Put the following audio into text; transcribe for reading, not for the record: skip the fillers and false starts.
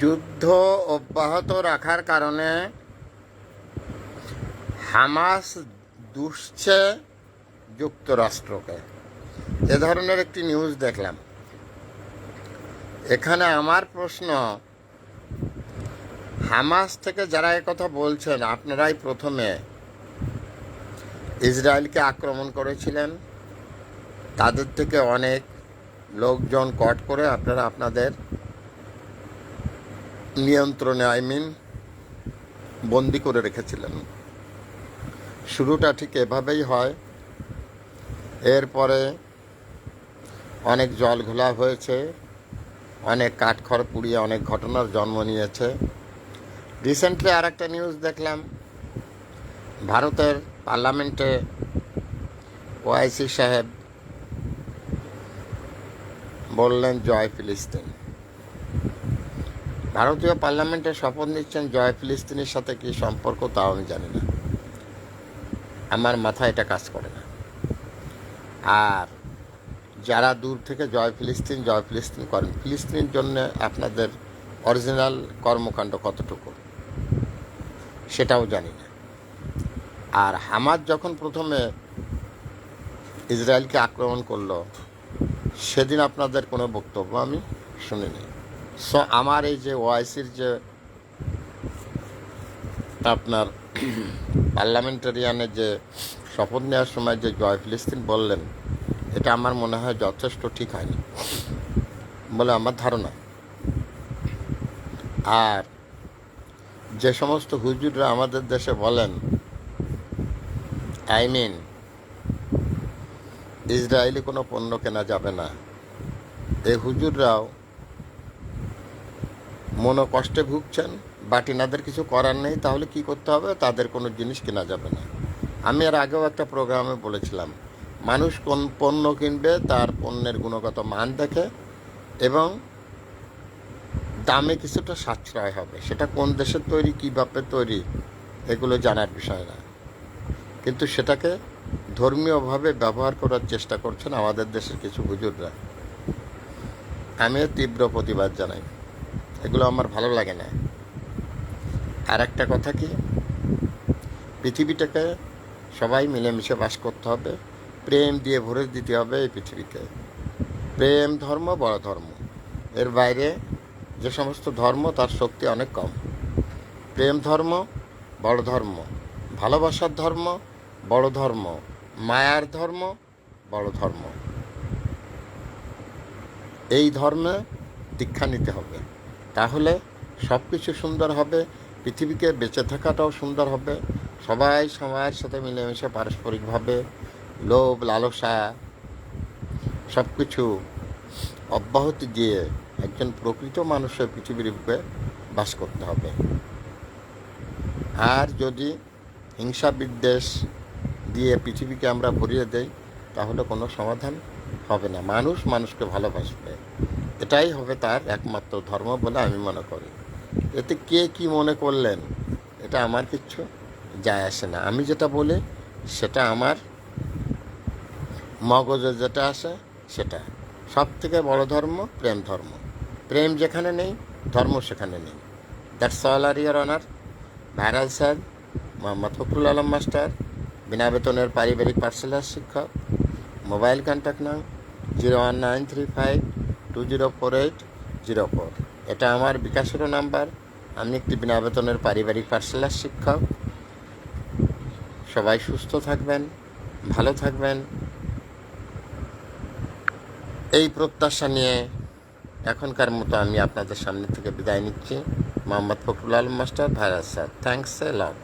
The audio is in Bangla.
যুদ্ধ অব্যাহত রাখার কারণে হামাস দুষছে যুক্তরাষ্ট্রকে, এ ধরনের একটি নিউজ দেখলাম। এখানে আমার প্রশ্ন, হামাস থেকে যারা কথা বলছেন, আপনারাই প্রথমে ইসরায়েলকে আক্রমণ করেছিলেন, তাদের থেকে অনেক লোকজন কট করে আপনারা আপনাদের নিয়ন্ত্রণে বন্দি করে রেখেছিলেন। শুরুটা ঠিক এভাবেই হয়, এরপরে অনেক জল ঘোলা হয়েছে, অনেক কাঠখড় পুড়িয়ে অনেক ঘটনার জন্ম নিয়েছে। রিসেন্টলি আর একটা নিউজ দেখলাম, ভারতের পার্লামেন্টে ওআইসি সাহেব বললেন জয় ফিলিস্তিন। ভারতীয় পার্লামেন্টে শপথ নিচ্ছেন, জয় ফিলিস্তিনের সাথে কি সম্পর্ক তাও আমি জানি না, আমার মাথায় এটা কাজ করে না। আর যারা দূর থেকে জয় ফিলিস্তিন করেন, ফিলিস্তিনের জন্য আপনাদের অরিজিনাল কর্মকাণ্ড কতটুকু সেটাও জানি না। আর হামাস যখন প্রথমে ইসরায়েলকে আক্রমণ করলো, সেদিন আপনাদের কোনো বক্তব্য আমি শুনিনি। সো আমার এই যে ওআইসির যে আপনার পার্লামেন্টারিয়ানের যে শপথ নেওয়ার সময় যে জয় ফিলিস্তিন বললেন, এটা আমার মনে হয় যথেষ্ট ঠিক হয়নি বলে আমার ধারণা। আর যে সমস্ত হুজুররা আমাদের দেশে বলেন ইসরায়েলি কোনো পণ্য কেনা যাবে না, এই হুজুররাও মনোকষ্টে ভুগছেন, বাট এনাদের কিছু করার নেই। তাহলে কি করতে হবে? তাদের কোনো জিনিস কেনা যাবে না। আমি এর আগেও একটা প্রোগ্রামে বলেছিলাম, মানুষ কোন পণ্য কিনবে তার পণ্যের গুণগত মান দেখে এবং দামে কিছুটা সাশ্রয় হবে। সেটা কোন দেশের তৈরি, কীভাবে তৈরি, এগুলো জানার বিষয় না, কিন্তু সেটাকে ধর্মীয়ভাবে ব্যবহার করার চেষ্টা করছেন আমাদের দেশের কিছু হুজুররা। আমিও তীব্র প্রতিবাদ জানাই, এগুলো আমার ভালো লাগে না। আর একটা কথা কি, পৃথিবীটাকে সবাই মিলেমিশে বাস করতে হবে, প্রেম দিয়ে ভরে দিতে হবে এই পৃথিবীকে। প্রেম ধর্ম বড় ধর্ম, এর বাইরে যে সমস্ত ধর্ম তার শক্তি অনেক কম। প্রেম ধর্ম বড় ধর্ম, ভালোবাসার ধর্ম বড় ধর্ম, মায়ার ধর্ম বড় ধর্ম। এই ধর্মে দীক্ষা নিতে হবে, তাহলে সব কিছু সুন্দর হবে, পৃথিবীকে বেঁচে থাকাটাও সুন্দর হবে। সবাই সবার সাথে মিলেমিশে পারস্পরিকভাবে লোভ লালসা সব কিছু অব্যাহতি দিয়ে একজন প্রকৃত মানুষের পৃথিবীর বুকে বাস করতে হবে। আর যদি হিংসা বিদ্বেষ দিয়ে পৃথিবীকে আমরা ভরিয়ে দেই, তাহলে কোনো সমাধান হবে না। মানুষ মানুষকে ভালোবাসবে, এটাই হবে তার একমাত্র ধর্ম বলে আমি মনে করি। এতে কে কি মনে করলেন এটা আমার কিচ্ছু যায় আসে না। আমি যেটা বলি সেটা আমার মগজে যেটা আসে সেটা। সব থেকে বড় ধর্ম প্রেম ধর্ম। প্রেম যেখানে নেই, ধর্ম সেখানে নেই। দ্যাটস অল আর your honour. Viral sir Mohammad Fakhrul Alam master, বিনা বেতনের পারিবারিক পাঠশালার শিক্ষক। Mobile contact now 01935204804। এটা আমার বিকাশেরও নাম্বার। আমি একটি বিনা বেতনের পারিবারিক পাঠশালার শিক্ষক। সবাই সুস্থ থাকবেন, ভালো থাকবেন, এই প্রত্যাশা নিয়ে এখনকার মতো আমি আপনাদের সামনে থেকে বিদায় নিচ্ছি। Mohammad Fakhrul Alam master, viral sir. Thanks a lot.